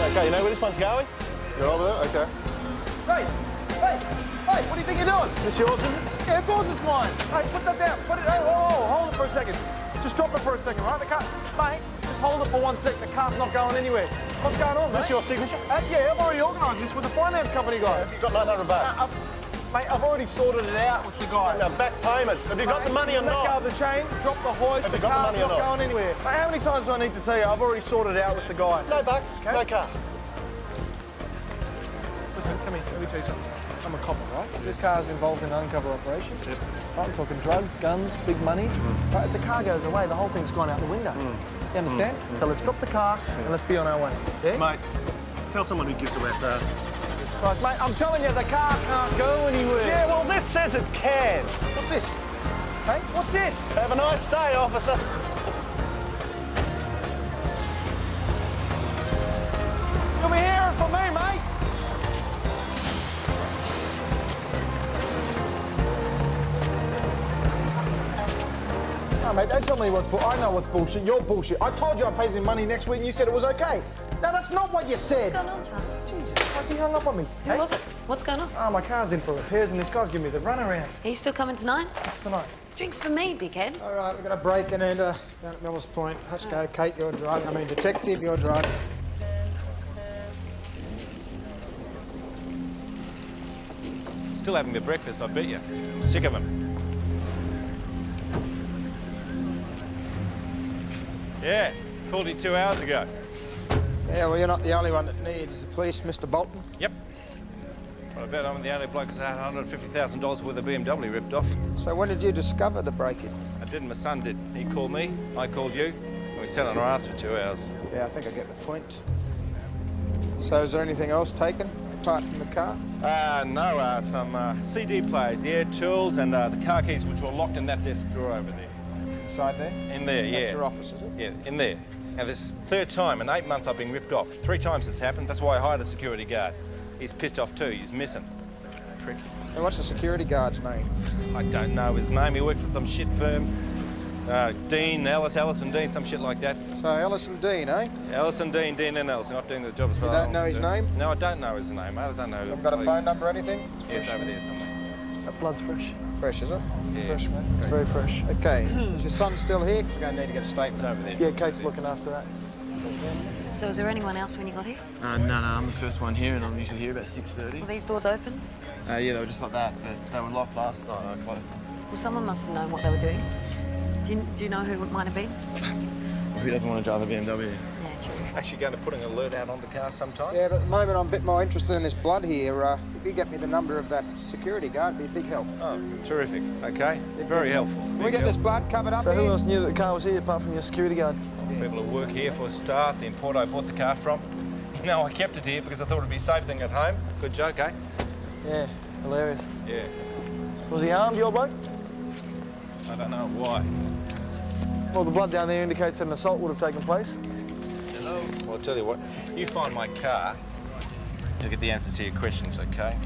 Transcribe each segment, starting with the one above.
Okay, you know where this one's going? You're over there? Okay. Hey, what do you think you're doing? Is this yours, is it? Yeah, of course it's mine. Hey, put that down. Put it, hey, whoa, hold it for a second. Just drop it for a second, right? The car, mate, just hold it for 1 sec. The car's not going anywhere. What's going on, mate? Is this your signature? Yeah, I've already organised this with the finance company guy. Have you got $900? Mate, I've already sorted it out with the guy. Now, back payment. Have you got the money or Let not? go of the chain, drop the hoist, Have the you got the car's money or not not? going anywhere. Mate, how many times do I need to tell you? I've already sorted it out with the guy. No bucks, Okay. no car. Listen, come here, let me tell you something. I'm a copper, right? This car's involved in an undercover operation. Yep. Right, I'm talking drugs, guns, big money. Right, if the car goes away, the whole thing's gone out the window. You understand? So let's drop the car and let's be on our way. Yeah? Mate, tell someone who gives a rat's ass. Right, mate, I'm telling you, the car can't go anywhere. Yeah, well, this says it can. What's this? Hey, what's this? Have a nice day, officer. You'll be hearing from me, mate. No, mate, don't tell me what's bullshit. I know what's bullshit. You're bullshit. I told you I'd pay the money next week and you said it was okay. No, that's not what you said. What's going on, Charlie? Jesus, why's he hung up on me? Who was it? What's going on? Oh, my car's in for repairs and this guy's giving me the runaround. Are you still coming tonight? What's tonight? Drinks for me, dickhead. All right, we've got a break and enter down at Miller's Point. Let's go. Kate, you're driving. I mean, Detective, you're driving. Still having the breakfast, I bet you. I'm sick of them. Yeah, called you 2 hours ago. Yeah, well, you're not the only one that needs the police, Mr. Bolton. Yep. But I bet I'm the only bloke that's had $150,000 worth of BMW ripped off. So when did you discover the break-in? I didn't, my son did. He called me, I called you, and we sat on our ass for 2 hours. Yeah, I think I get the point. So is there anything else taken apart from the car? No, some CD players, yeah, tools, and the car keys which were locked in that desk drawer over there. Inside there? In there, yeah. That's your office, is it? Yeah, in there. Now, this third time in 8 months I've been ripped off. 3 times it's happened. That's why I hired a security guard. He's pissed off too. He's missing. Prick. And what's the security guard's name? I don't know his name. He worked for some shit firm. Dean, Allison Dean, some shit like that. So Ellison Dean, eh? Allison Dean, Dean and Ellison, not doing the job as You far don't know his name? No, I don't know his name. I don't know. You've got a phone number or anything? Yeah, it's over there somewhere. That blood's fresh. Fresh, is it? Yeah. Fresh, mate. It's very fresh. Okay. Is your son still here? We're going to need to get a statement. It's over there. Yeah, Kate's looking after that. So was there anyone else when you got here? No, I'm the first one here, and I'm usually here about 6:30. Were these doors open? Yeah, they were just like that, but they were locked last night. I closed them. Well, someone must have known what they were doing. Do you know who it might have been? Who doesn't want to drive a BMW? Yeah, true. Actually going to put an alert out on the car sometime? Yeah, but at the moment I'm a bit more interested in this blood here. If you get me the number of that security guard, it'd be a big help. Oh, terrific. Okay. Very helpful. Can we get this blood covered up So here? who else knew that the car was here apart from your security guard? People who work here for a start, the importer I bought the car from. No, I kept it here because I thought it'd be a safe thing at home. Good joke, eh? Yeah, hilarious. Yeah. Was he armed, your bloke? I don't know why. Well, the blood down there indicates that an assault would have taken place. Hello? Well, I'll tell you what. You find my car, you'll get the answer to your questions, okay?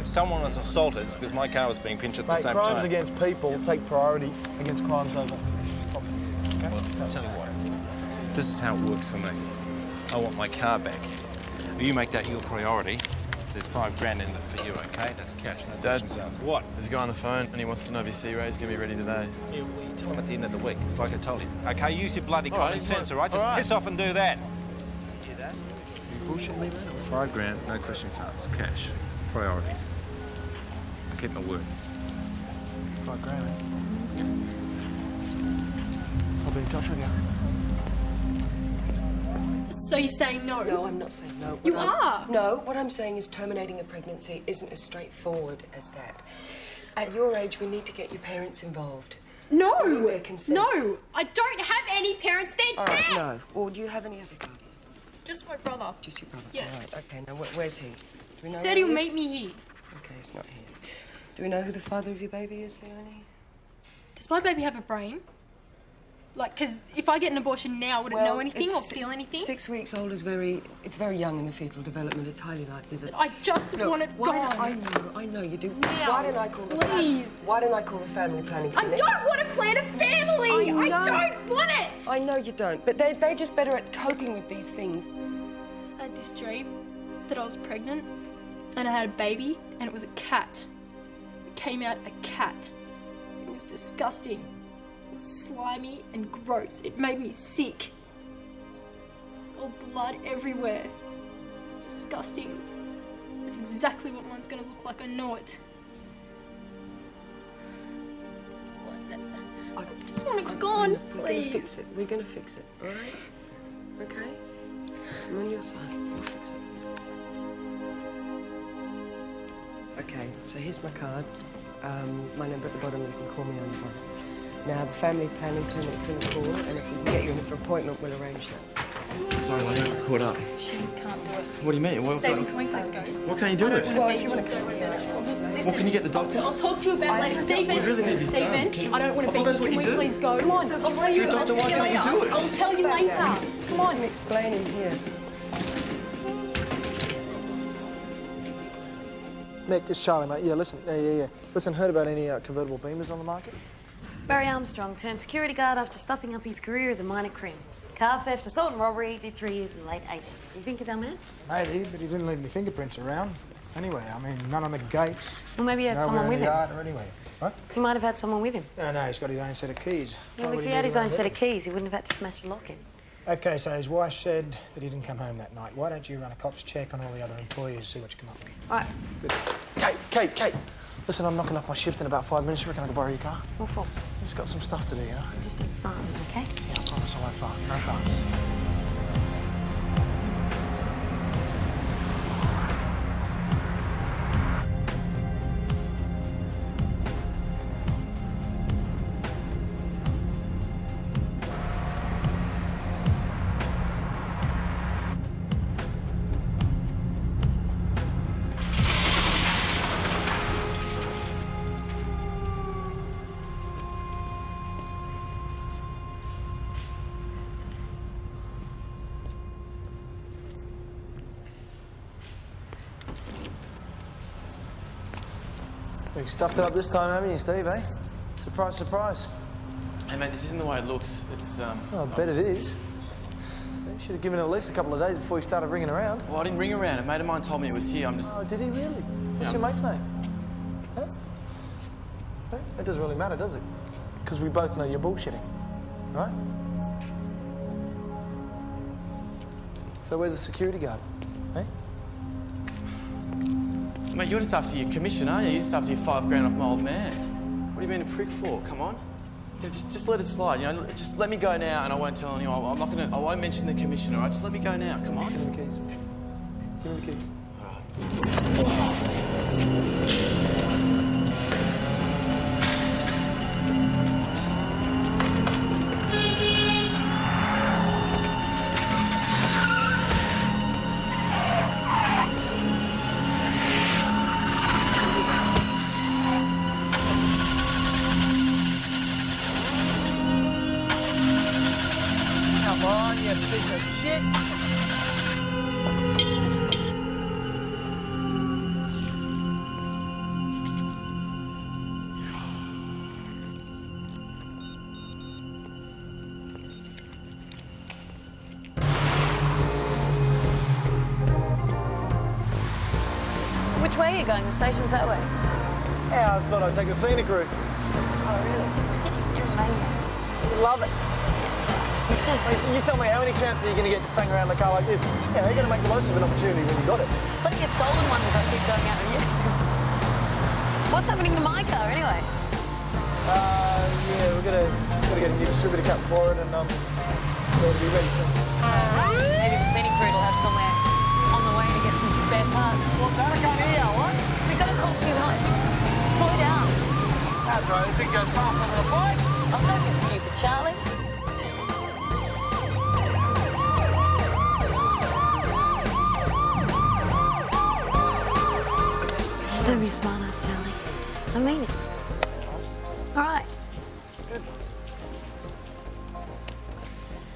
If someone was assaulted, it's because my car was being pinched at the Mate, same crimes time. against people take priority against crimes over property. Okay? Well, I'll tell you what. This is how it works for me. I want my car back. If you make that your priority, there's $5 grand in it for you, okay? That's cash, no Dad. questions asked. What? There's a guy on the phone, and he wants to know if his C-Ray's going to be ready today. Yeah, well, you tell him at the end of the week. It's like I told you. Okay, use your bloody All right, common sense, all right? Just all right. piss off and do that. You bullshit me, mate? $5 grand, no questions asked. Cash. Priority. I keep my word. $5 grand, mate. I'll be in touch with you. So you're saying no? No, I'm not saying no. You are? No, what I'm saying is terminating a pregnancy isn't as straightforward as that. At your age, we need to get your parents involved. No! We need their consent. No! I don't have any parents. They're All dead! right, no. Well, do you have any other guardian? Just my brother. Just your brother? Yes. All right, okay. Now, where's he? Do we know Said where he'll he is? meet me here. Okay, he's not here. Do we know who the father of your baby is, Leonie? Does my baby have a brain? Like, because if I get an abortion now, would it know anything or it's feel anything? 6 weeks old is very young in the fetal development. It's highly likely that... I just Look, want it why gone. don't- I know you do. Now, Why don't I call the please. Why don't I call the family planning I clinic? don't want to plan a family! I know. I don't want it! I know you don't, but they're just better at coping with these things. I had this dream that I was pregnant and I had a baby and it was a cat. It came out a cat. It was disgusting. It was slimy and gross. It made me sick. There's all blood everywhere. It's disgusting. It's exactly what mine's gonna look like. I know it. I just want to go on, We're please. gonna fix it. We're gonna fix it, all right? Okay? I'm on your side. We'll fix it. Okay, so here's my card. My number at the bottom, you can call me on the one. Now, the family planning clinic's in a call, and if we can get you in for an appointment, we'll arrange that. Sorry, I got caught up. She can't do it. What do you mean? Stephen, can we please go? Why can't you do it? Well, if you want to come here, I'll explain. Listen, can you get the doctor? I'll talk to you about it later. Stephen, We really need this done. Stephen, I don't want to be I thought that's here. what Can you we do. please go? Come on, I'll tell you. You're a doctor, I'll tell why you can't you later. do it? I'll tell you later. Come on. I'm explaining here. Mick, it's Charlie, mate. Yeah, listen. Yeah. Listen, heard about any convertible Beamers on the market? Barry Armstrong turned security guard after stuffing up his career as a minor crim. Car theft, assault and robbery, did 3 years in the late 80s. Do you think he's our man? Maybe, but he didn't leave any fingerprints around. Anyway, I mean, none on the gates. Well, maybe he had someone with in the him. yard or anyway. What? He might have had someone with him. No, he's got his own set of keys. Yeah, Why well, would if he had need his one own with set him? of keys, he wouldn't have had to smash the lock in. OK, so his wife said that he didn't come home that night. Why don't you run a cop's check on all the other employees, see what you come up with? All right, Good. Kate. Listen, I'm knocking off my shift in about 5 minutes. You reckon I can borrow your car? what for? Just got some stuff to do, you know? Just do fun, okay? Yeah, I promise I won't fart. No farts. You stuffed it up this time, haven't you, Steve, eh? Surprise, surprise. Hey, mate, this isn't the way it looks. It's, Oh, I bet it is. You should have given it at least a couple of days before you started ringing around. Well, I didn't ring around. A mate of mine told me it was here. I'm just... Oh, did he really? What's Yeah. your mate's name? Huh? Hey, it doesn't really matter, does it? Because we both know you're bullshitting, right? So where's the security guard? Eh? Mate, you're just after your commission, aren't you? You're just after your $5 off my old man. What are you being a prick for? Come on. Yeah, just let it slide, you know? Just let me go now and I won't tell anyone. I won't mention the commission, all right? Just let me go now, come on. Give me the keys. Give me the keys. Come on, you piece of shit! Which way are you going? The station's that way. Yeah, I thought I'd take the scenic route. Oh, really? You're a maniac. You love it. Wait, you tell me, how many chances are you going to get to fang around the car like this? Yeah, you're going to make the most of an opportunity when you got it. Plenty of stolen ones if I keep going out with you. What's happening to my car, anyway? Yeah, we're going to get a new distributor cut for it and it'll be ready soon. Maybe the scenic route will have somewhere on the way to get some spare parts. What's that? I can't hear you, what? We've got to call you home. Slow down. That's right, this thing goes fast under a bike. I'm not being stupid, Charlie. Just don't be a smart ass, Charlie. I mean it. All right.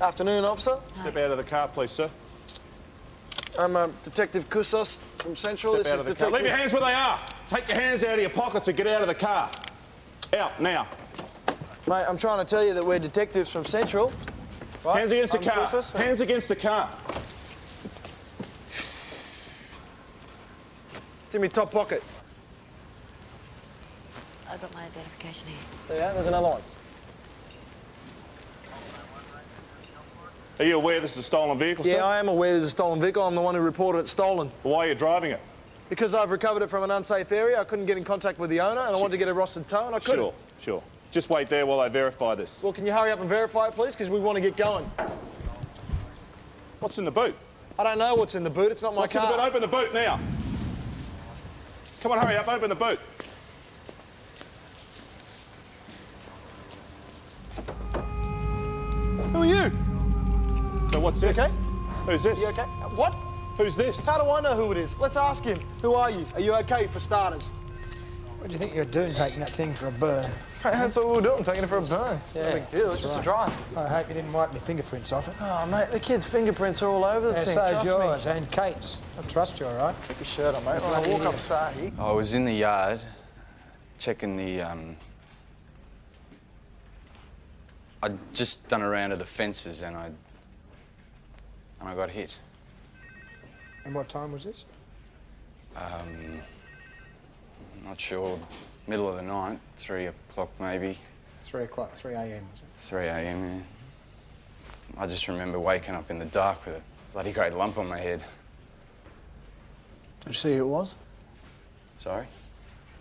Afternoon, officer. Step out of the car, please, sir. I'm Detective Kusos from Central. Step out of the car. Leave your hands where they are. Take your hands out of your pockets and get out of the car. Out, now. Mate, I'm trying to tell you that we're detectives from Central. Right? Hands against the I'm car. Kusos. Hands against the car. It's in my top pocket. I got my identification here. Yeah, there's another one. Are you aware this is a stolen vehicle, sir? Yeah, I am aware there's a stolen vehicle. I'm the one who reported it stolen. Why are you driving it? Because I've recovered it from an unsafe area, I couldn't get in contact with the owner, and I wanted to get a rostered tow, and I couldn't. Sure. Just wait there while I verify this. Well, can you hurry up and verify it, please? Because we want to get going. What's in the boot? I don't know what's in the boot. It's not my What's in car. the boot? Open the boot now. Come on, hurry up. Open the boot. Who are you? So what's this? okay? Who's this? You okay? What? Who's this? How do I know who it is? Let's ask him. Who are you? Are you okay, for starters? What do you think you're doing taking that thing for a burn? That's what we were doing, taking it for a burn. It's no big deal, it's just a drive. I hope you didn't wipe the fingerprints off it. Oh, mate, the kid's fingerprints are all over the thing, So's trust yours me. and Kate's. I trust you, all right? Keep your shirt on, mate. When I walk up straight here. I was in the yard checking the. I'd just done a round of the fences and I got hit. And what time was this? Not sure. Middle of the night, 3 o'clock maybe. 3 o'clock, 3 a.m. was it? 3 a.m. Yeah. I just remember waking up in the dark with a bloody great lump on my head. Did you see who it was? Sorry?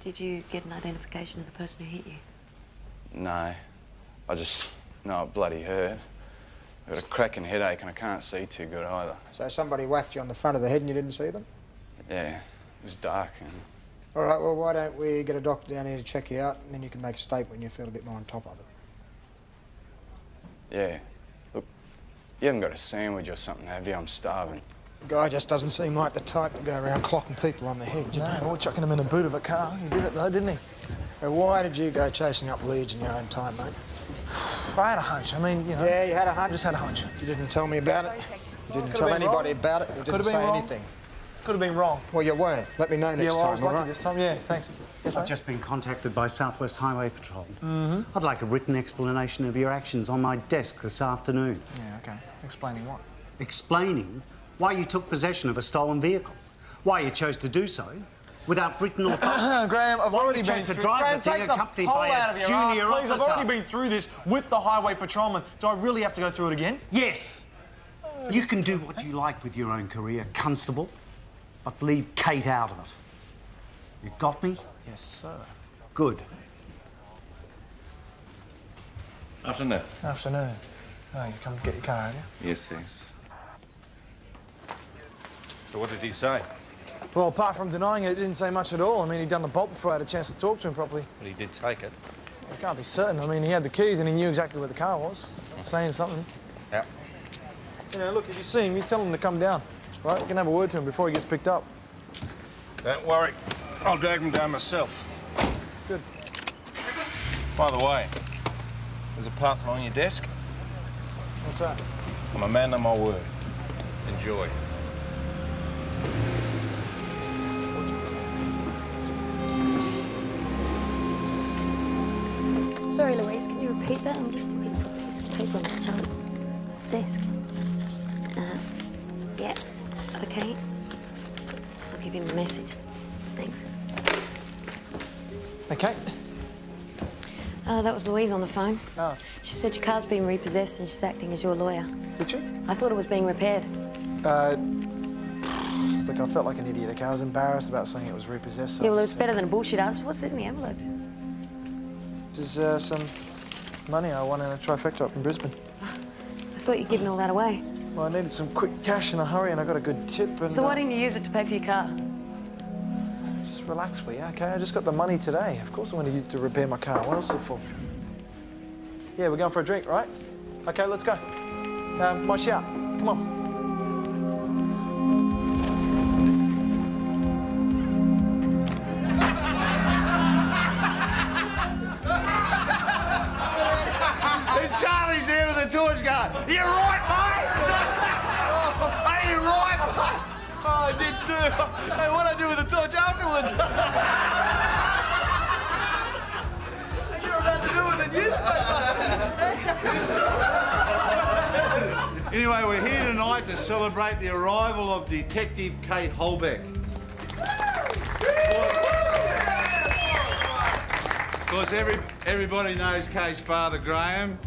Did you get an identification of the person who hit you? No. I just know it bloody hurt. I've got a cracking headache and I can't see too good either. So somebody whacked you on the front of the head and you didn't see them? Yeah, it was dark and... All right, well, why don't we get a doctor down here to check you out, and then you can make a statement when you feel a bit more on top of it. Yeah. Look, you haven't got a sandwich or something, have you? I'm starving. The guy just doesn't seem like the type to go around clocking people on the head, you know? Or chucking him in the boot of a car. He did it though, didn't he? Now, why did you go chasing up leads in your own time, mate? I had a hunch. I mean, you know. Yeah, you had a hunch? I just had a hunch. You didn't tell me about it? You didn't Could've tell been anybody wrong. about it? You didn't say anything? Could have been wrong. Well, you weren't. Let me know next I was time, all lucky right? this time. Yeah, thanks. Yes, I've mate? just been contacted by Southwest Highway Patrol. I'd like a written explanation of your actions on my desk this afternoon. Yeah, okay. Explaining what? Explaining why you took possession of a stolen vehicle, why you chose to do so without written authority. Graham, I've Why already you been chose to through... drive Graham, the thing take the accompanied pole by out a of your junior ass, please. I've officer. already been through this with the highway patrolman. Do I really have to go through it again? Yes. You can do what you like with your own career, Constable, but leave Kate out of it. You got me? Yes, sir. Good. Afternoon. Afternoon. Oh, you come get your car, have you? Yes, thanks. So what did he say? Well, apart from denying it, he didn't say much at all. I mean, he'd done the bolt before I had a chance to talk to him properly. But he did take it. I can't be certain. I mean, he had the keys and he knew exactly where the car was. It's saying something. Yeah. You know, look, if you see him, you tell him to come down, right? You can have a word to him before he gets picked up. Don't worry. I'll drag him down myself. Good. By the way, there's a parcel on your desk. What's that? I'm a man of my word. Enjoy. Sorry, Louise, can you repeat that? I'm just looking for a piece of paper on the chart desk. Yeah, okay. I'll give him the message. Thanks. Okay. That was Louise on the phone. Oh. She said your car's been repossessed and she's acting as your lawyer. Did she? I thought it was being repaired. Look, I felt like an idiot, okay? I was embarrassed about saying it was repossessed. So Yeah, well, I it's just better than a bullshit answer. What's in the envelope? This is some money I won in a trifecta up in Brisbane. I thought you'd given all that away. Well, I needed some quick cash in a hurry and I got a good tip and... So why didn't you use it to pay for your car? Just relax, will you, okay? I just got the money today. Of course I want to use it to repair my car. What else is it for? Yeah, we're going for a drink, right? Okay, let's go. My shout. Come on. Charlie's here with the torch gun. You right, mate? Are you right? Oh, I did too. Hey, what'd I do with the torch afterwards? You're about to do with the newspaper. Anyway, we're here tonight to celebrate the arrival of Detective Kate Holbeck. Of course, everybody knows Kay's father, Graham,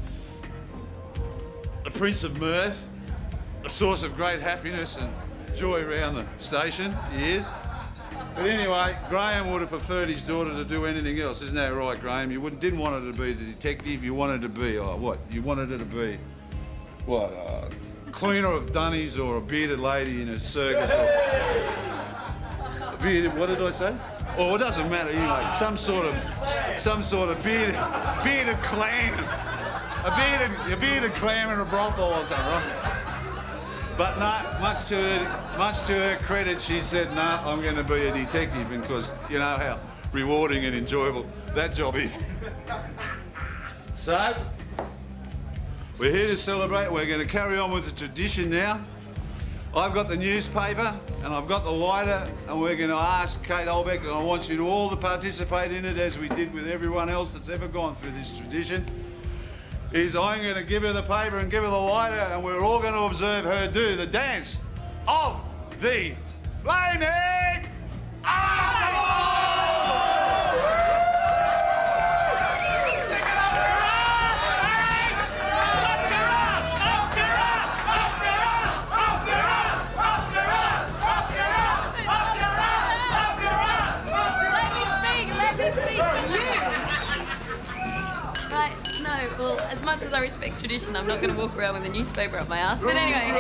the Prince of Mirth, a source of great happiness and joy around the station. He is. But anyway, Graham would have preferred his daughter to do anything else. Isn't that right, Graham? You didn't want her to be the detective. You wanted her to be, what? You wanted her to be, what, cleaner of dunnies or a bearded lady in a circus or... A bearded, what did I say? Oh, it doesn't matter anyway. Some sort of bearded clam. A bearded clam in a brothel or something, right? But no, much to her credit, she said, no, I'm going to be a detective because you know how rewarding and enjoyable that job is. So, we're here to celebrate. We're going to carry on with the tradition now. I've got the newspaper and I've got the lighter and we're going to ask Kate Holbeck, and I want you to all to participate in it as we did with everyone else that's ever gone through this tradition. I'm going to give her the paper and give her the lighter and we're all going to observe her do the dance of the Flaming Well, as much as I respect tradition, I'm not going to walk around with a newspaper up my ass. But anyway.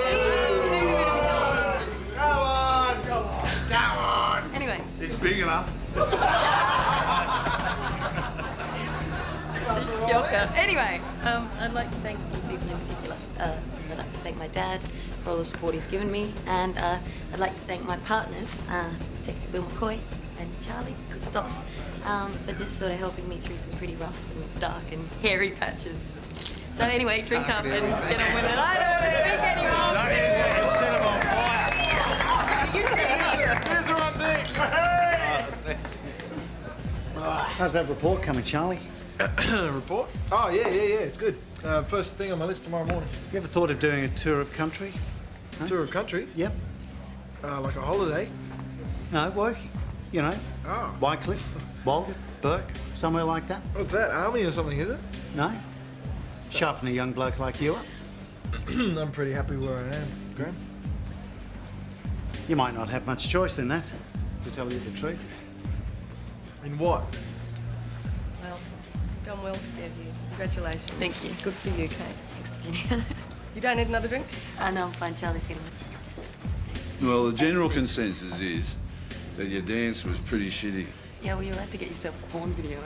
Go on! Go on! Anyway. It's big enough. It's a shocker. Anyway, I'd like to thank a few people in particular. I'd like to thank my dad for all the support he's given me. And I'd like to thank my partners, Detective Bill McCoy and Charlie Custos, for just sort of helping me through some pretty rough and dark and hairy patches. So anyway, drink up and get on with it. I don't want to speak anymore. Don't use it and set him on fire. Here's what I'm doing. How's that report coming, Charlie? Report? Oh, yeah, it's good. First thing on my list tomorrow morning. You ever thought of doing a tour of country? Huh? Tour of country? Yep. Like a holiday? No, working. You know, Wycliffe, Walgett, Burke, somewhere like that. What's that, army or something, is it? No. Sharpen a young bloke like you up. I'm pretty happy where I am, Graham. You might not have much choice in that, to tell you the truth. In what? Well, gone well for you. Congratulations. Thank you. Good for you, Kate. Thanks, Virginia. You don't need another drink? No, I'm fine. Charlie's getting me. Well, the general consensus is that your dance was pretty shitty. Yeah, well, you'll have to get yourself a porn video.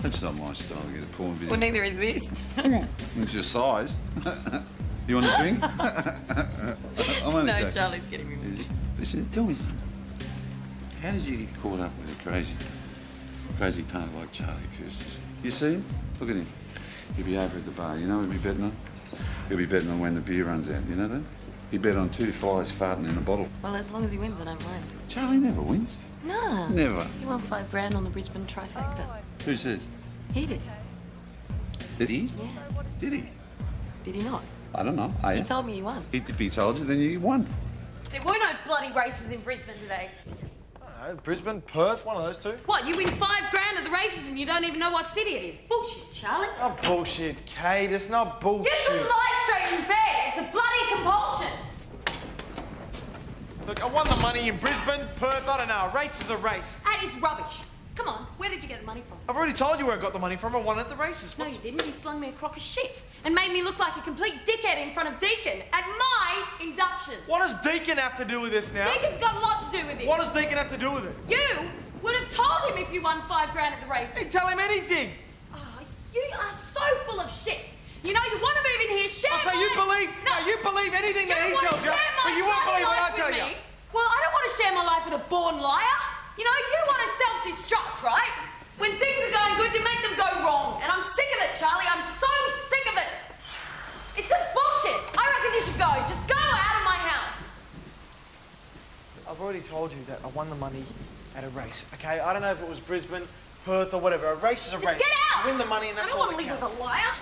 That's not my style to get a porn video. Well, neither is this. It's your size. You want a drink? I'm only joking. Charlie's getting me. Listen, tell me something. How did you get caught up with a crazy punk like Charlie Custis? You see him? Look at him. He'll be over at the bar. You know what he'll be betting on? He'll be betting on when the beer runs out. You know that? He bet on 2 flies farting in a bottle. Well, as long as he wins, I don't mind. Charlie never wins. No. Never. He won $5 grand on the Brisbane trifecta. Who says? He did. Did he? Yeah. Did he? Did he not? I don't know. He told me he won. If he told you, then you won. There were no bloody races in Brisbane today. Brisbane, Perth, one of those two. What, you win $5 grand at the races and you don't even know what city it is? Bullshit, Charlie. Oh, bullshit, Kate. It's not bullshit. You can lie straight in bed. It's a bloody compulsion. Look, I won the money in Brisbane, Perth, I don't know. A race is a race. That is rubbish. Come on, where did you get the money from? I've already told you where I got the money from. I won at the races. No, you didn't. You slung me a crock of shit and made me look like a complete dickhead in front of Deacon at my induction. What does Deacon have to do with this now? Deacon's got a lot to do with it. What does Deacon have to do with it? You would have told him if you won $5 grand at the races. Hey, tell him anything. Oh, you are so full of shit. You know, you want to move in here, share So you believe anything that he tells you, but you won't believe what I tell you. Well, I don't want to share my life with a born liar. You know, you want to self-destruct, right? When things are going good, you make them go wrong. And I'm sick of it, Charlie. I'm so sick of it. It's just bullshit. I reckon you should go. Just go out of my house. I've already told you that I won the money at a race, okay? I don't know if it was Brisbane, Perth, or whatever. A race is a race. Just get out! You win the money and that's all that I don't want to live counts. with a liar.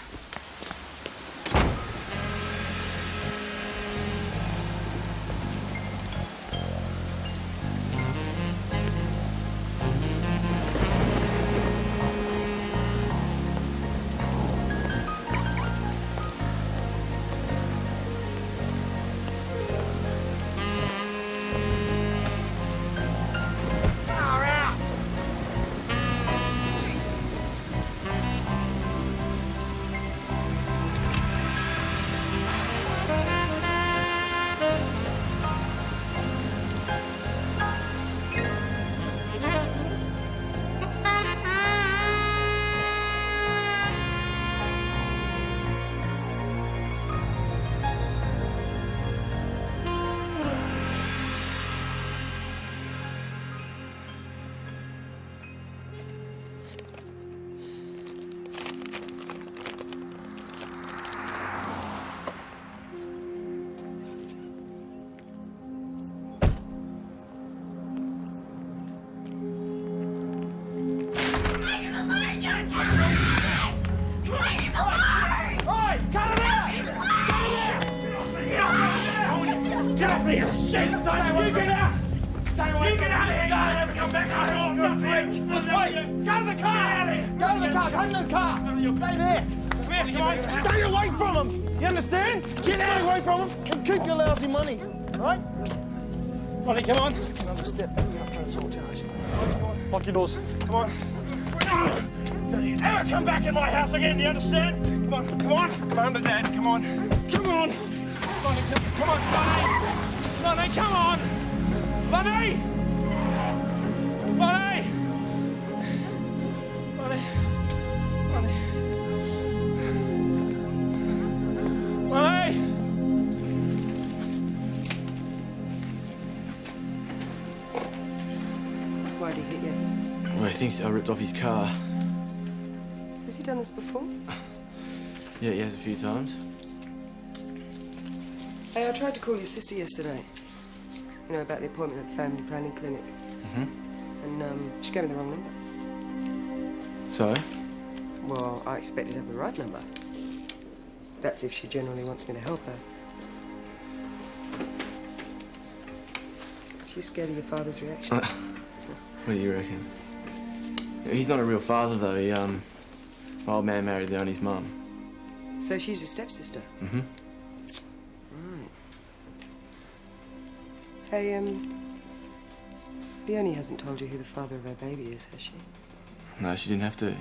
Get off me, you shit! You get out! Stay away! You get out of here! Don't ever come back! You're freak! Wait! Go to the car! Go to the car! Go to the car! Stay there! Come on! Stay away from him! You understand? Stay away from him and keep your lousy money, right? Ollie, come on! Another step, and you're not trying to sort charge. Lock your doors. Come on. Don't you ever come back in my house again, do you understand? Come on, come on. Come on to Dad, come on. Come on. Lonnie, come on, Lonnie. Lonnie, come on. Lonnie! Lonnie! Lonnie. Lonnie. Lonnie! Why'd he hit you? Well, he thinks I ripped off his car. Has he done this before? Yeah, he has a few times. Hey, I tried to call your sister yesterday. You know, about the appointment at the family planning clinic. Mm-hmm. And she gave me the wrong number. So? Well, I expected to have the right number. That's if she genuinely wants me to help her. She's scared of your father's reaction. What do you reckon? He's not a real father, though. My old man married Leonie's mum. So she's your stepsister? Mm-hmm. Right. Hey, Leonie hasn't told you who the father of her baby is, has she? No, she didn't have to.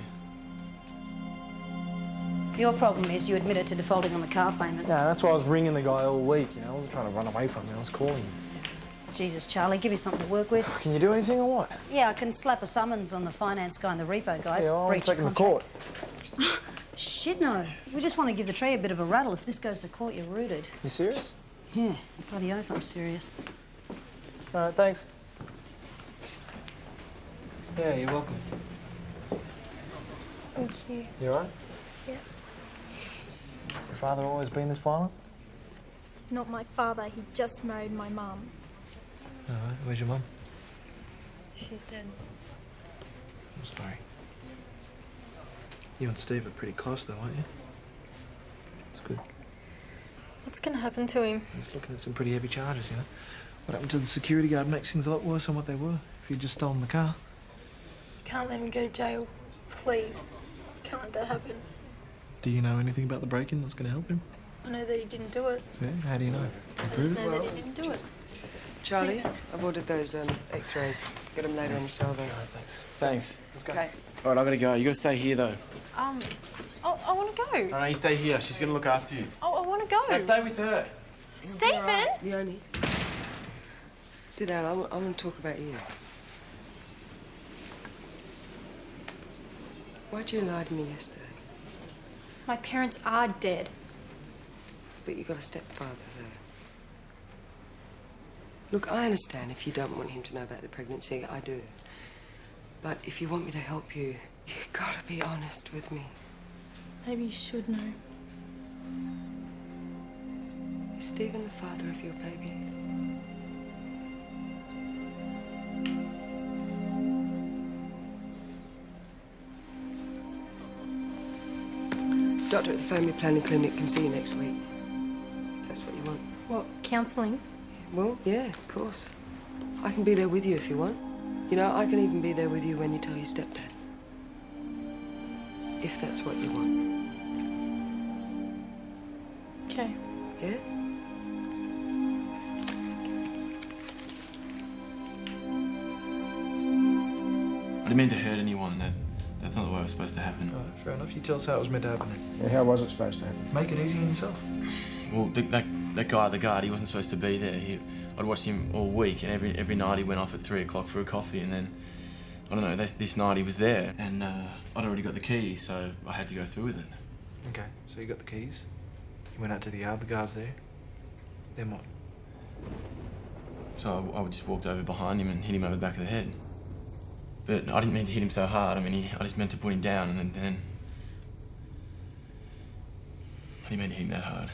Your problem is you admitted to defaulting on the car payments. Yeah, that's why I was ringing the guy all week. You know, I wasn't trying to run away from him. I was calling him. Jesus, Charlie, give you something to work with. Can you do anything or what? Yeah, I can slap a summons on the finance guy and the repo guy. Yeah, I'm breach of taking him to contract. court. Shit, no. We just want to give the tree a bit of a rattle. If this goes to court, you're rooted. You serious? Yeah, bloody oath, I'm serious. All right, thanks. Yeah, you're welcome. Thank you. You all right? Yeah. Your father always been this violent? He's not my father. He just married my mum. All right, where's your mum? She's dead. I'm sorry. You and Steve are pretty close, though, aren't you? It's good. What's going to happen to him? He's looking at some pretty heavy charges, you know. What happened to the security guard makes things a lot worse than what they were if you'd just stolen the car. Can't let him go to jail. Please. Can't let that happen. Do you know anything about the break-in that's going to help him? I know that he didn't do it. Yeah, how do you know? I just know that he didn't do it. Charlie, Stephen. I've ordered those X-rays. Get them later on the salvo. Thanks. Let's go. Okay. All right, I gotta go. You gotta stay here, though. I want to go. No, you stay here. She's gonna look after you. I want to go. Now stay with her. Stephen! Leonie, sit down. I want to talk about you. Why'd you lie to me yesterday? My parents are dead. But you got a stepfather, though. Look, I understand if you don't want him to know about the pregnancy. I do. But if you want me to help you, you've got to be honest with me. Maybe you should know. Is Stephen the father of your baby? Doctor at the family planning clinic can see you next week. If that's what you want. What, counselling? Well, yeah, of course. I can be there with you if you want. You know, I can even be there with you when you tell your stepdad. If that's what you want. Okay. Yeah? I didn't mean to hurt anyone. That's not the way it was supposed to happen. Oh, fair enough. You tell us how it was meant to happen then. Yeah, how was it supposed to happen? Make it easy on yourself. Well, that guy, the guard, he wasn't supposed to be there. I'd watched him all week, and every night he went off at 3 o'clock for a coffee, and then, I don't know, this night he was there, and I'd already got the key, so I had to go through with it. Okay, so you got the keys. You went out to the yard, the guard's there. Then what? So I just walked over behind him and hit him over the back of the head. But I didn't mean to hit him so hard. I mean, I just meant to put him down, and then I didn't mean to hit him that hard.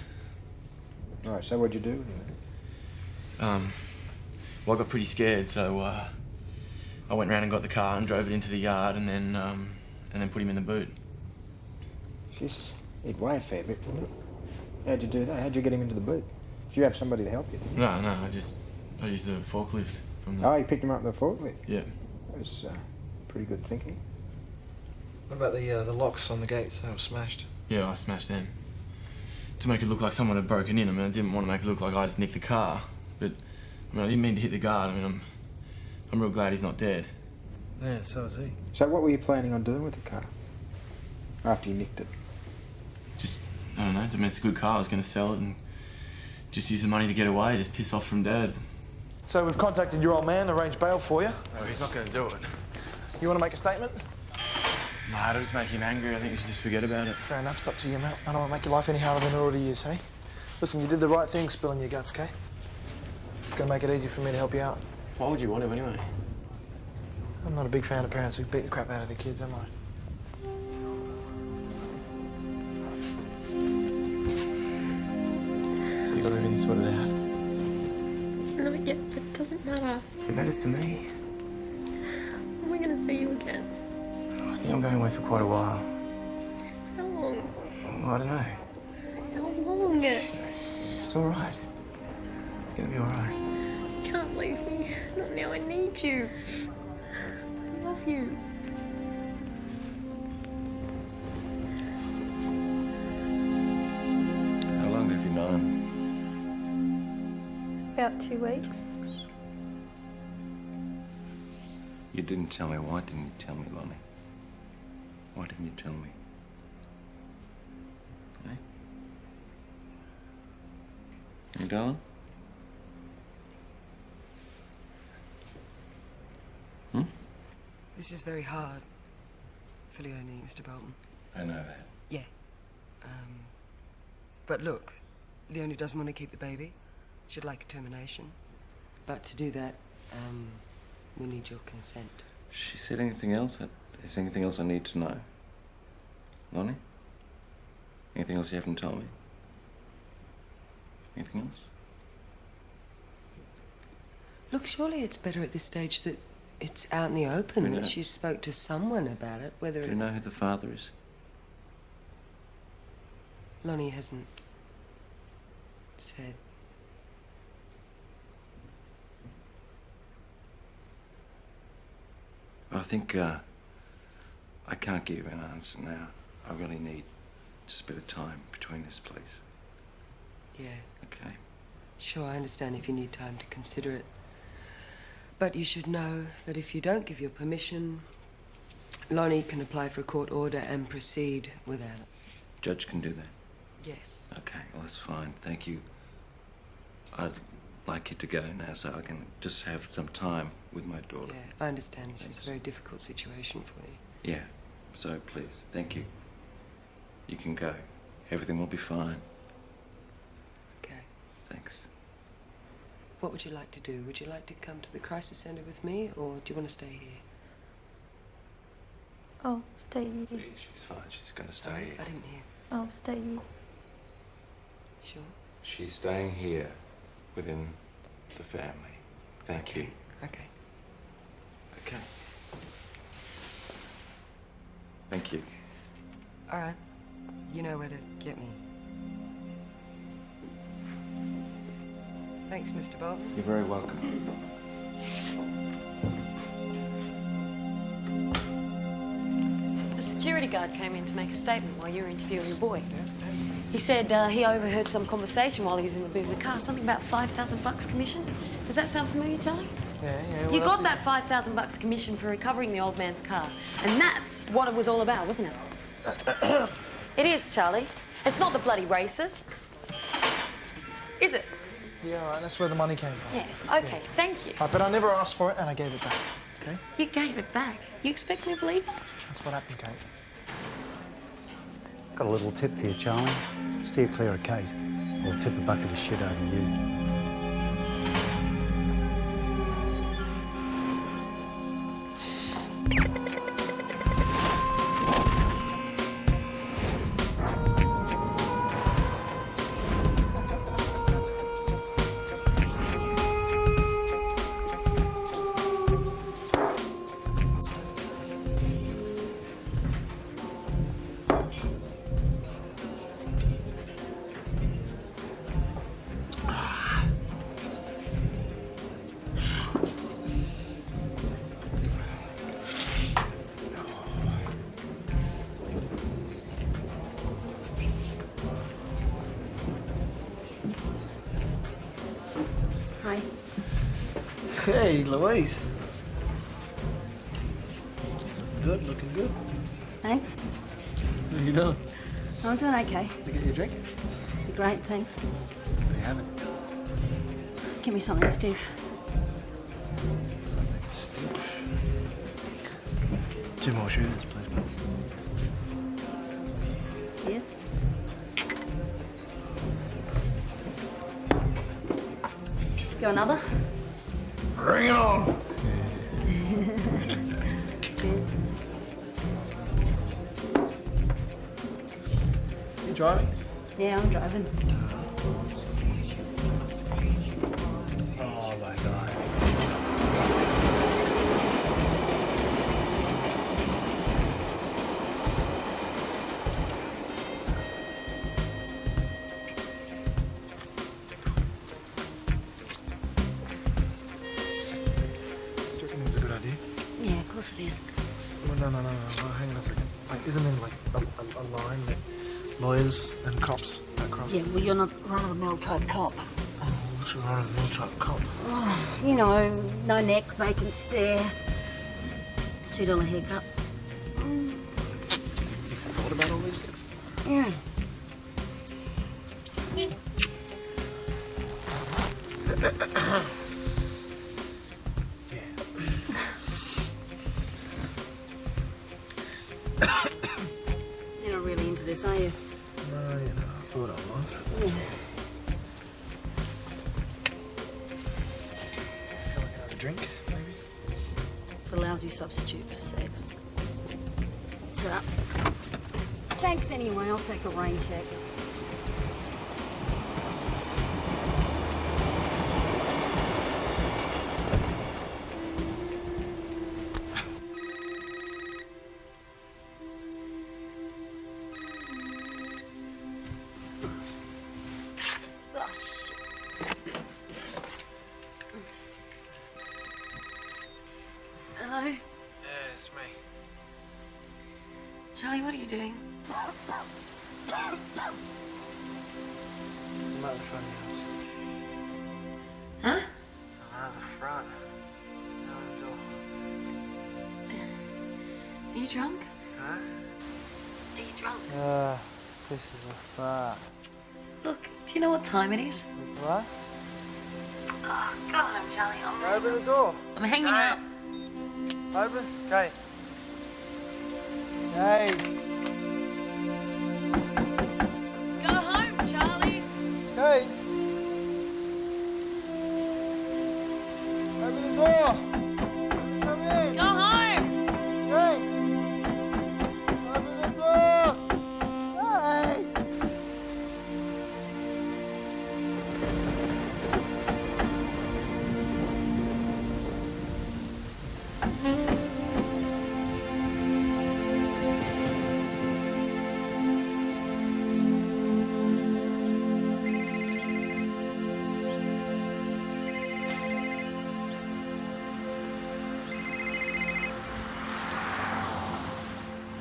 All right, so what'd you do? Well, I got pretty scared, so I went round and got the car and drove it into the yard, and then put him in the boot. Jesus, he'd weigh a fair bit, wouldn't it? How'd you do that? How'd you get him into the boot? Did you have somebody to help you? No, I used the forklift from the... Oh, you picked him up in the forklift? Yeah. That was pretty good thinking. What about the locks on the gates? They were smashed. Yeah, I smashed them. To make it look like someone had broken in. I mean, I didn't want to make it look like I just nicked the car. But, I mean, I didn't mean to hit the guard. I mean, I'm real glad he's not dead. Yeah, so is he. So what were you planning on doing with the car after you nicked it? Just, I don't know, I mean, it's a good car. I was going to sell it and just use the money to get away, just piss off from Dad. So we've contacted your old man, arranged bail for you. No, he's not going to do it. You want to make a statement? No, it'll just make him angry. I think we should just forget about it. Fair enough, it's up to you, mate. I don't want to make your life any harder than it already is, hey? Listen, you did the right thing spilling your guts, okay? It's going to make it easy for me to help you out. Why would you want him anyway? I'm not a big fan of parents who beat the crap out of their kids, am I? So you got everything sorted out? Not yet, but it doesn't matter. It matters to me. When are we going to see you again? I think I'm going away for quite a while. How long? Well, I don't know. How long? It's all right. It's going to be all right. You can't leave me. Not now, I need you. I love you. How long have you known? About 2 weeks. You didn't tell me. Why didn't you tell me, Lonnie? Why didn't you tell me? Eh? You darling? This is very hard for Leonie, Mr. Bolton. I know that. Yeah. But look, Leonie doesn't want to keep the baby. She'd like a termination. But to do that, we need your consent. She said anything else? Is there anything else I need to know? Lonnie? Anything else you haven't told me? Anything else? Look, surely it's better at this stage that it's out in the open, Do you know- that she spoke to someone about it, whether Do you know who the father is? Lonnie hasn't said. I think I can't give you an answer now. I really need just a bit of time between this, please. Yeah. Okay. Sure, I understand if you need time to consider it. But you should know that if you don't give your permission, Lonnie can apply for a court order and proceed without it. Judge can do that. Yes. Okay, well, that's fine. Thank you. I'd like you to go now so I can just have some time with my daughter. Yeah, I understand this Thanks. is a very difficult situation for you. Yeah, so please, thank you. You can go. Everything will be fine. Okay. Thanks. What would you like to do? Would you like to come to the crisis centre with me, or do you want to stay here? I'll stay here. She's fine. She's going to stay Sorry, here. I didn't hear. I'll stay here. Sure? She's staying here within the family. Thank you. Okay. Okay. Thank you. All right. You know where to get me. Thanks, Mr. Bolton. You're very welcome. The security guard came in to make a statement while you were interviewing your boy. He said he overheard some conversation while he was in the boot of the car, something about $5,000 commission. Does that sound familiar, Charlie? Yeah. You got that $5,000 commission for recovering the old man's car, and that's what it was all about, wasn't it? It is, Charlie. It's not the bloody races. Is it? Yeah, all right, that's where the money came from. Yeah, okay, thank you. But I never asked for it and I gave it back, okay? You gave it back. You expect me to believe it? That's what happened, Kate. Got a little tip for you, Charlie. Steer clear of Kate, or tip a bucket of shit over you. Hey, Louise. Good, looking good. Thanks. How you doing? I'm doing okay. Can I get you a drink? Great, thanks. What are you having? Give me something stiff. Something stiff. 2 more shooters, please, mate. Cheers. Go another. Bring it on! Cheers. You driving? Yeah, I'm driving. Oh my God. Do you reckon it's a good idea? Yeah, of course it is. Oh, no, hang on a second. Like, isn't there like a line that lawyers and cops don't cross? Yeah, well, you're not run-of-the-mill type cop. Oh, what's a run-of-the-mill type cop? Oh, you know, no neck, vacant stare, $2 haircut. You've thought about all these things? Yeah. You're not really into this, are you? No, you know, I thought I was. Yeah. Feel like another drink, maybe? It's a lousy substitute for sex. Sit up. Thanks anyway, I'll take a rain check. Oh, shit. Hello? Yeah, it's me. Charlie, what are you doing? I'm at the front of the house. Huh? I'm at the front. Down the door. Are you drunk? Huh? Are you drunk? This is a fart. Look, do you know what time it is? It's what? Oh, go home, Charlie. Open the door. I'm hanging out. Open. Kate. Kate. Go home, Charlie. Kate. Open the door. Come in. Go home. Kate. Open the door. Kate.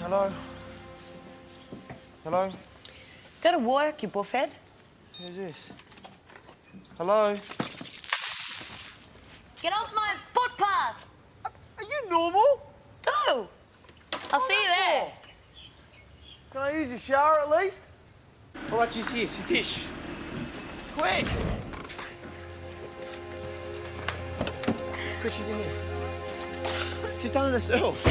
Hello? Hello? Go to work, you buffhead. Who's this? Hello? Get off my footpath. Are you normal? Go. I'll see you there. Can I use your shower at least? All right, she's here. She's here. Shh. Quick! Quick, she's in here. She's done it herself.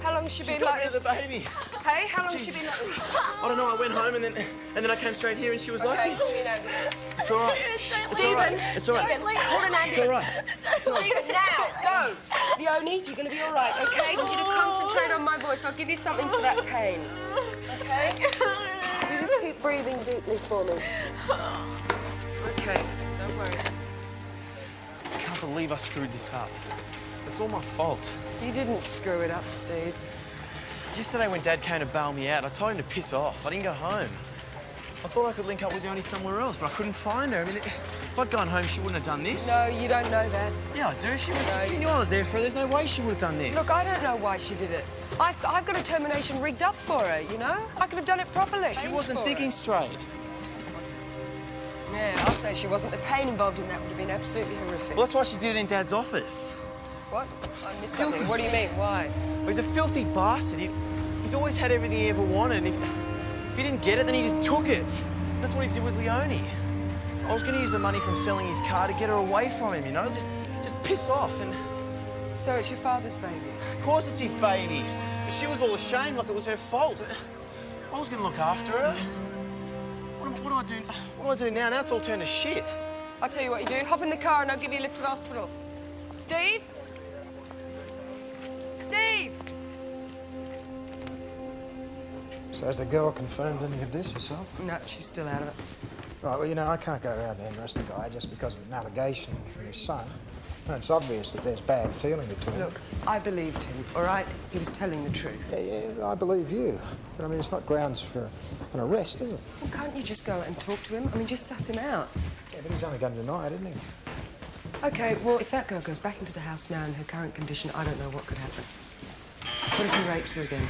How long's she She's been got like rid of this? the baby. Hey, how long's she Jesus. been like this? I don't know. I went home and then I came straight here and she was like Okay, this. so you know this. It's all right. Stephen! It's all right. Stephen, call an It's all ambulance. right. Stephen, now, go! Leonie, you're gonna be all right, okay? I want you to concentrate on my voice. I'll give you something for that pain. Okay? You just keep breathing deeply for me. Okay, don't worry. I can't believe I screwed this up. It's all my fault. You didn't screw it up, Steve. Yesterday when Dad came to bail me out, I told him to piss off. I didn't go home. I thought I could link up with Leonie somewhere else, but I couldn't find her. I mean, if I'd gone home, she wouldn't have done this. No, you don't know that. Yeah, I do. She knew I was there for her. There's no way she would have done this. Look, I don't know why she did it. I've got a termination rigged up for her, you know? I could have done it properly. She wasn't thinking straight. Yeah, I'll say she wasn't. The pain involved in that would have been absolutely horrific. Well, that's why she did it in Dad's office. What? I missed something. What do you mean? Why? Well, he's a filthy bastard. He's always had everything he ever wanted, and if he didn't get it, then he just took it. That's what he did with Leonie. I was going to use the money from selling his car to get her away from him, you know? Just piss off and... So it's your father's baby? Of course it's his baby. But she was all ashamed like it was her fault. I was going to look after her. What do I do? What do I do now? Now it's all turned to shit. I'll tell you what you do. Hop in the car and I'll give you a lift to the hospital. Steve? Steve! So has the girl confirmed any of this herself? No, she's still out of it. Right, well, you know, I can't go around there and arrest the guy just because of an allegation from his son. No, it's obvious that there's bad feeling between them. Look, I believed him, all right? He was telling the truth. Yeah, I believe you. But, I mean, it's not grounds for an arrest, is it? Well, can't you just go and talk to him? I mean, just suss him out. Yeah, but he's only going to deny it, isn't he? OK, well, if that girl goes back into the house now in her current condition, I don't know what could happen. What if he rapes her again?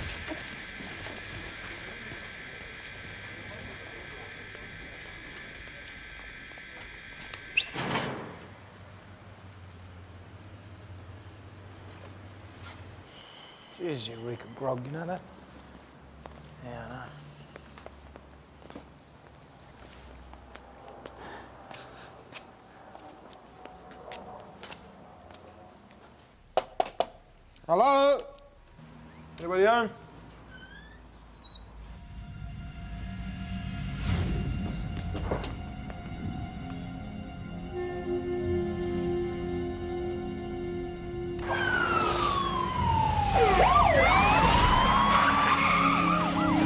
Jeez, you reek of grog, you know that? Yeah, I know. Hello? Anybody home?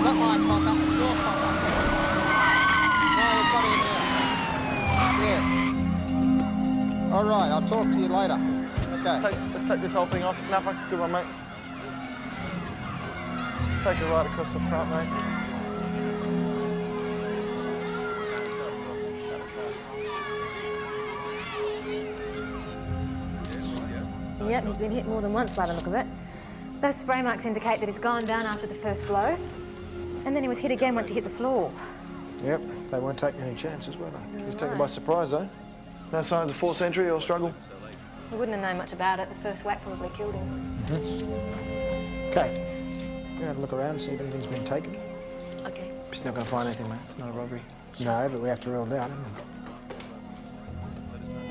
Not my cock-up, it's your cock-up. No, we've got him here. Yeah. All right, I'll talk to you later. Okay. Let's take this whole thing off, Snapper. Good one, mate. Take it right across the front, mate. Yep, he's been hit more than once by the look of it. Those spray marks indicate that he's gone down after the first blow. And then he was hit again once he hit the floor. Yep, they weren't taking any chances, were they? He was taken by surprise, though. No signs of forced entry or struggle? He wouldn't have known much about it. The first whack probably killed him. Okay. We're gonna have a look around and see if anything's been taken. Okay. She's not gonna find anything, mate. It's not a robbery. No, but we have to rule it out, haven't we?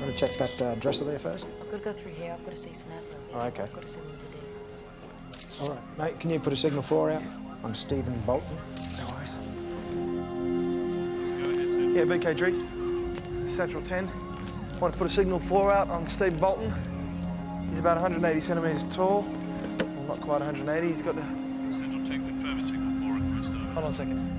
Want to check that dresser there first? I've got to go through here. I've got to see Snapper. Oh, okay. I've got to send him to Dez. All right, mate, can you put a signal 4 out on Stephen Bolton? No worries. Yeah, BKG. Central 10. Want to put a signal 4 out on Steve Bolton. He's about 180 centimetres tall. Well, not quite 180. He's got the... Central 10 confirms signal 4 request over. Hold on a second.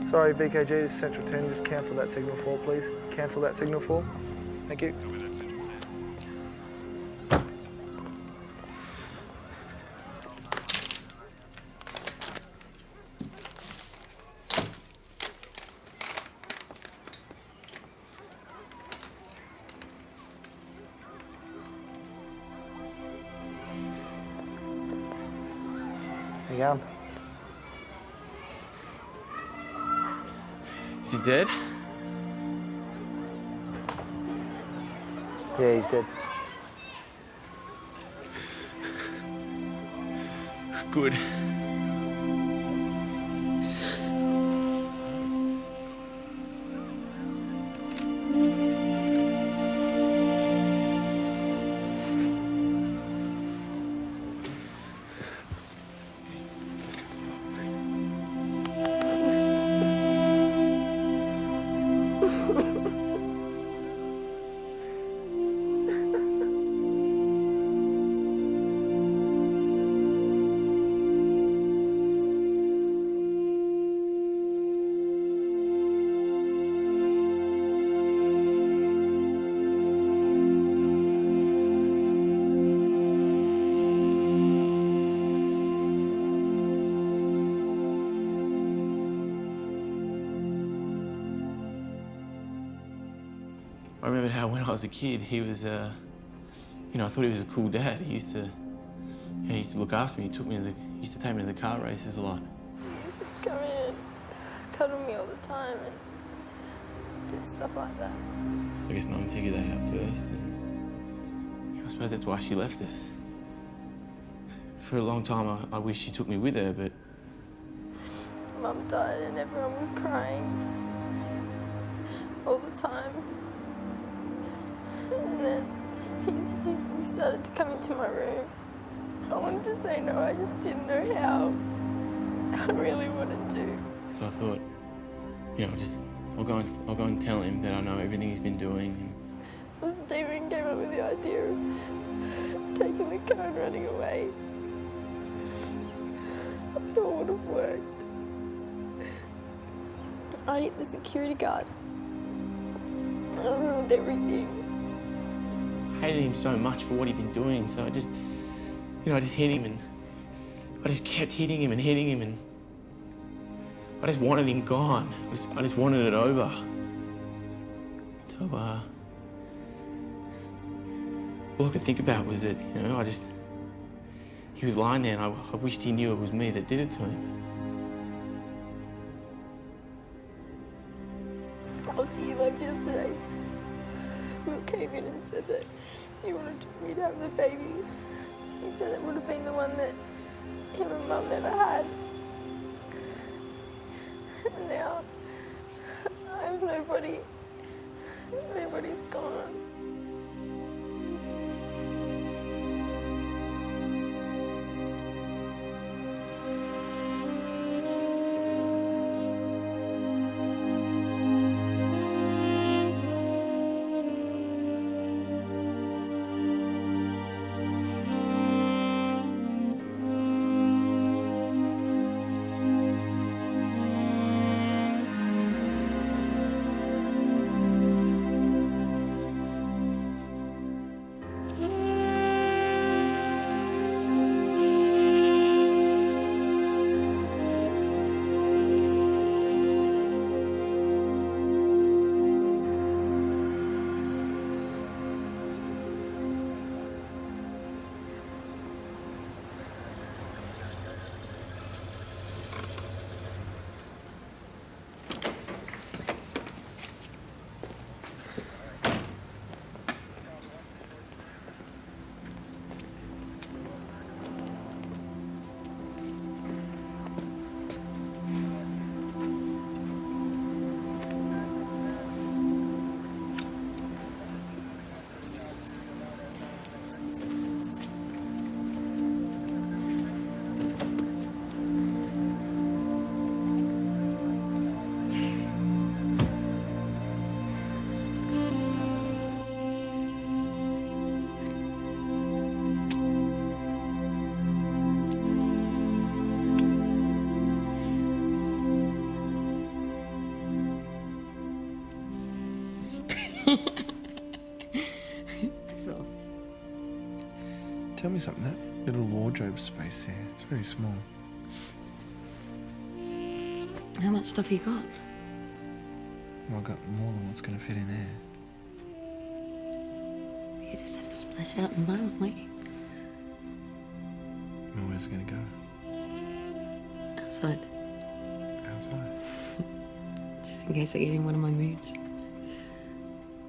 Sorry, BKG, this is Central 10. Just cancel that signal 4, please. Cancel that signal 4. Thank you. How you going? Is he dead? Yeah, he's dead. Good. I remember how when I was a kid, he was, you know, I thought he was a cool dad. He used to, you know, he used to look after me. He used to take me to the car races a lot. He used to come in and cuddle me all the time and did stuff like that. I guess Mum figured that out first, and I suppose that's why she left us. For a long time, I wish she took me with her, but Mum died and everyone was crying all the time. And then he started to come into my room. I wanted to say no, I just didn't know how. I really wanted to. so I thought, you know, I'll go and tell him that I know everything he's been doing. And Stephen came up with the idea of taking the car and running away. It all would have worked. I hit the security guard. I ruined everything. I hated him so much for what he'd been doing, so I just hit him, and I just kept hitting him, and I just wanted him gone. I just wanted it over. So, all I could think about was that, you know, he was lying there, and I wished he knew it was me that did it to him. After you left yesterday, Will came in and said that he wanted me to have the baby. He said it would have been the one that him and Mum never had. And now I have nobody. Everybody's gone. Piss off. Tell me something, that little wardrobe space here, it's very small. How much stuff you got? Well, I've got more than what's going to fit in there. You just have to splash out and buy one, won't you? Well, where's it going to go? Outside. Outside. Just in case I get in one of my moods.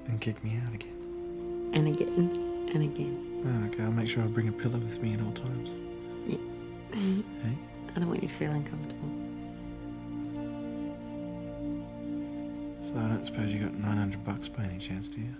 And kick me out again. And again. And again. Oh, okay, I'll make sure I bring a pillow with me at all times. Yeah. Hey? I don't want you to feel uncomfortable. So I don't suppose you got $900 by any chance, do you?